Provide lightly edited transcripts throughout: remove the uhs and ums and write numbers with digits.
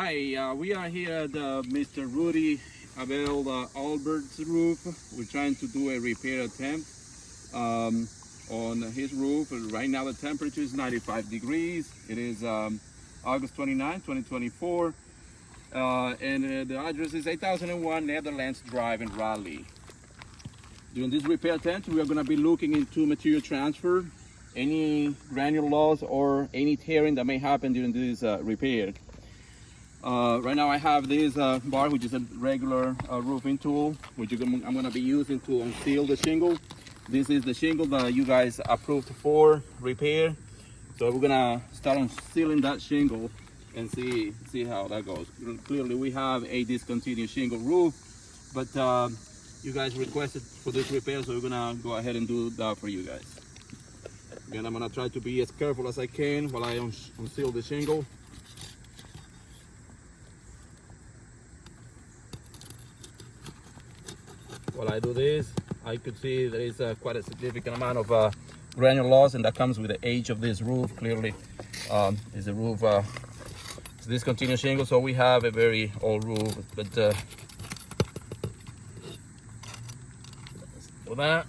Hi, we are here at Mr. Rudy Abel Albert's roof. We're trying to do a repair attempt on his roof. Right now the temperature is 95 degrees. It is August 29, 2024. And the address is 8001 Netherlands Drive in Raleigh. During this repair attempt, we are going to be looking into material transfer, any granule loss or any tearing that may happen during this repair. Right now I have this bar, which is a regular roofing tool, which I'm going to be using to unseal the shingle. This is the shingle that you guys approved for repair. So we're going to start unsealing that shingle and see how that goes. Clearly we have a discontinued shingle roof, but you guys requested for this repair, so we're going to go ahead and do that for you guys. Again, I'm going to try to be as careful as I can while I unseal the shingle. While I do this, I could see there is quite a significant amount of granule loss, and that comes with the age of this roof. Clearly, is a roof, it's discontinued shingle, so we have a very old roof. But for that,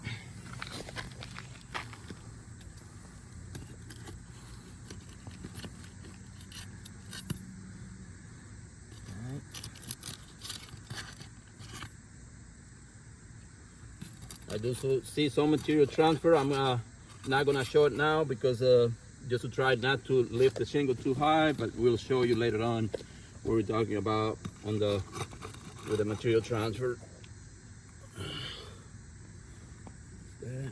I do see some material transfer. I'm not gonna show it now because just to try not to lift the shingle too high, but we'll show you later on what we're talking about on with the material transfer. There.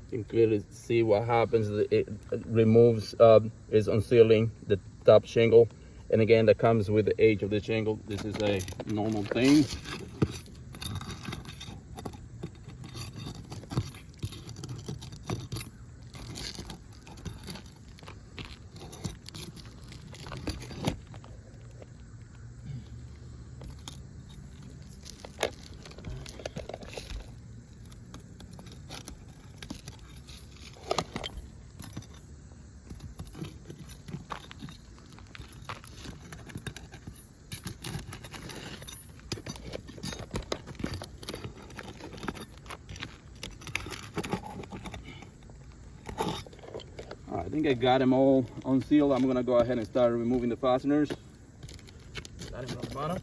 You can clearly see what happens. It removes, is unsealing the top shingle, and again that comes with the age of the shingle. This is a normal thing. I think I got them all unsealed. I'm gonna go ahead and start removing the fasteners. Got him on the bottom.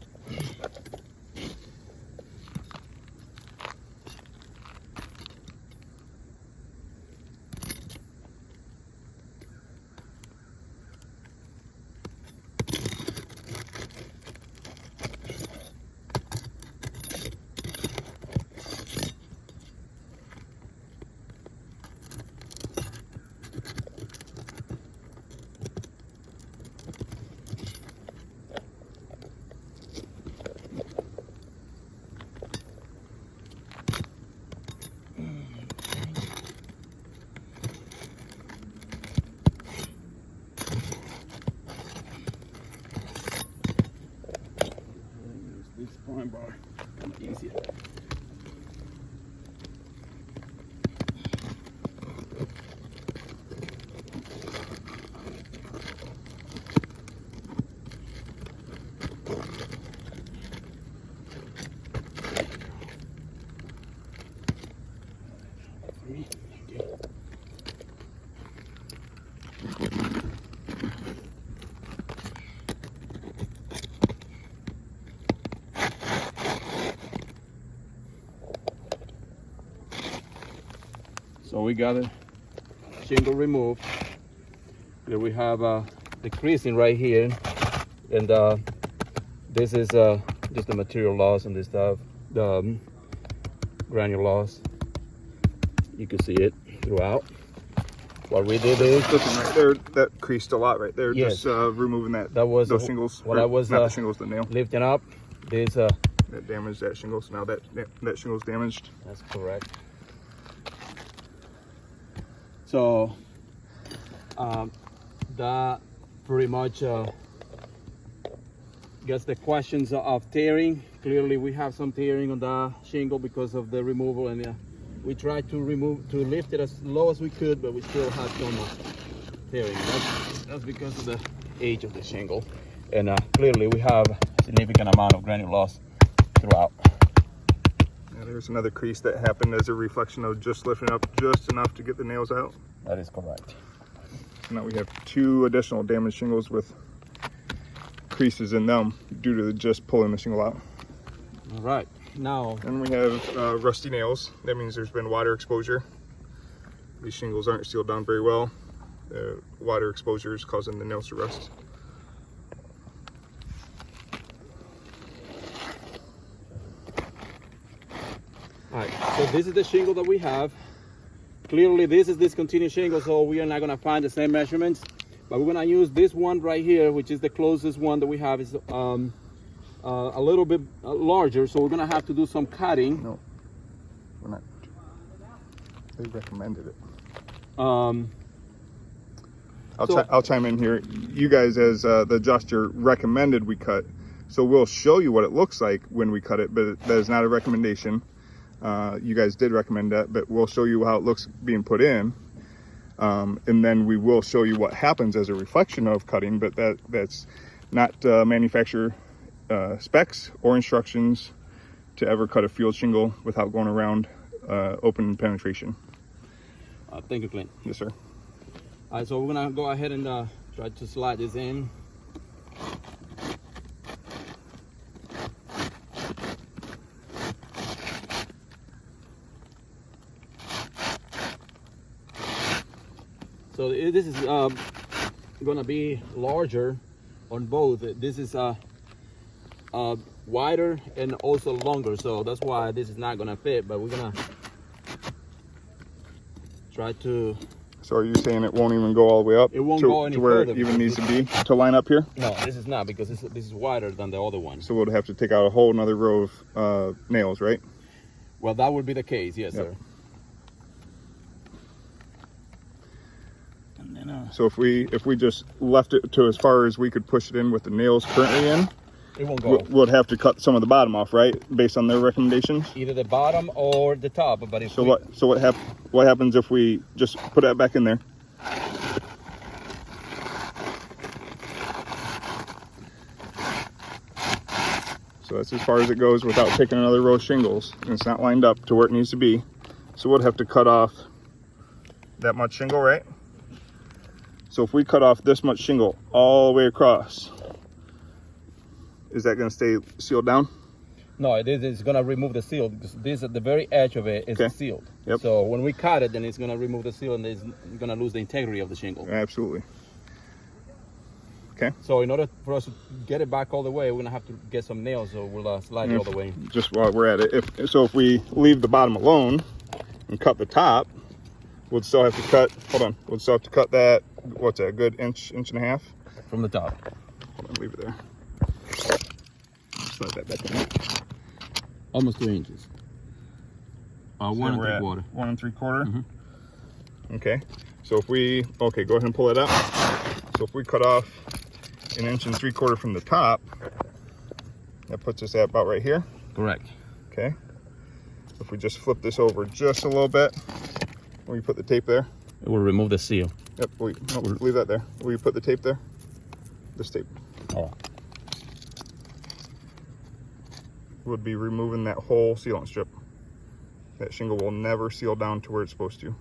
This point bar, kind of easier. So we got the shingle removed. Here we have the creasing right here, and this is just the material loss and this stuff, the granule loss. You can see it throughout. What we did is looking right there, that creased a lot right there. Yes. Just removing those shingles. What I was not the shingles, the nail. lifting up. This that damaged that shingle. So now that shingle's damaged. That's correct. So that pretty much gets the questions of tearing. Clearly we have some tearing on the shingle because of the removal, and we tried to lift it as low as we could, but we still had some tearing. That's because of the age of the shingle, and clearly we have a significant amount of granule loss throughout. Yeah, there's another crease that happened as a reflection of just lifting up just enough to get the nails out. That is correct. Now we have 2 additional damaged shingles with creases in them due to just pulling the shingle out. All right, now. And we have rusty nails. That means there's been water exposure. These shingles aren't sealed down very well. The water exposure is causing the nails to rust. All right, so this is the shingle that we have. Clearly this is discontinued shingle, so we are not gonna find the same measurements, but we're gonna use this one right here, which is the closest one that we have. Is a little bit larger, so we're gonna have to do some cutting. No, we're not. They recommended it. I'll chime in here. You guys, as the adjuster, recommended we cut, so we'll show you what it looks like when we cut it, but that is not a recommendation. You guys did recommend that, but we'll show you how it looks being put in, and then we will show you what happens as a reflection of cutting, but that's not manufacturer specs or instructions to ever cut a field shingle without going around open penetration. Thank you, Clint. Yes, sir. All right, so we're gonna go ahead and try to slide this in. So this is gonna be larger on both. This is wider and also longer, so that's why this is not gonna fit, but we're gonna try to. So are you saying it won't even go all the way up? It won't to, go any to where further it even needs to be to line up here? No, this is not, because this is wider than the other one. So we'll have to take out a whole another row of nails, right? Well, that would be the case, yes, Yep. sir. And then, So if we just left it to as far as we could push it in with the nails currently in, it won't go. we'll have to cut some of the bottom off, right? Based on their recommendations. Either the bottom or the top, but if So what happens if we just put that back in there? So that's as far as it goes without taking another row of shingles, and it's not lined up to where it needs to be. So we'll have to cut off that much shingle, right? So if we cut off this much shingle all the way across, is that going to stay sealed down? No, this is gonna remove the seal, because this at the very edge of it is Okay. sealed. Yep. So when we cut it, then it's gonna remove the seal, and it's gonna lose the integrity of the shingle. Absolutely. Okay. So in order for us to get it back all the way, we're gonna have to get some nails, so we'll slide it all the way. Just while we're at it, if we leave the bottom alone and cut the top, we'll still have to cut. Hold on. We'll still have to cut that. What's that? A good inch and a half From the top. Hold on, leave it there. Slide that back in. Almost 2 inches. So 1 we're at 3/4. 1 3/4. Mhm. Okay. So if we go ahead and pull it out. So if we cut off 1 3/4 inches from the top, that puts us at about right here. Correct. Okay. If we just flip this over just a little bit, will you put the tape there? It will remove the seal. Yep. No, leave that there. Will you put the tape there? This tape Oh. would be removing that whole sealant strip. That shingle will never seal down to where it's supposed to.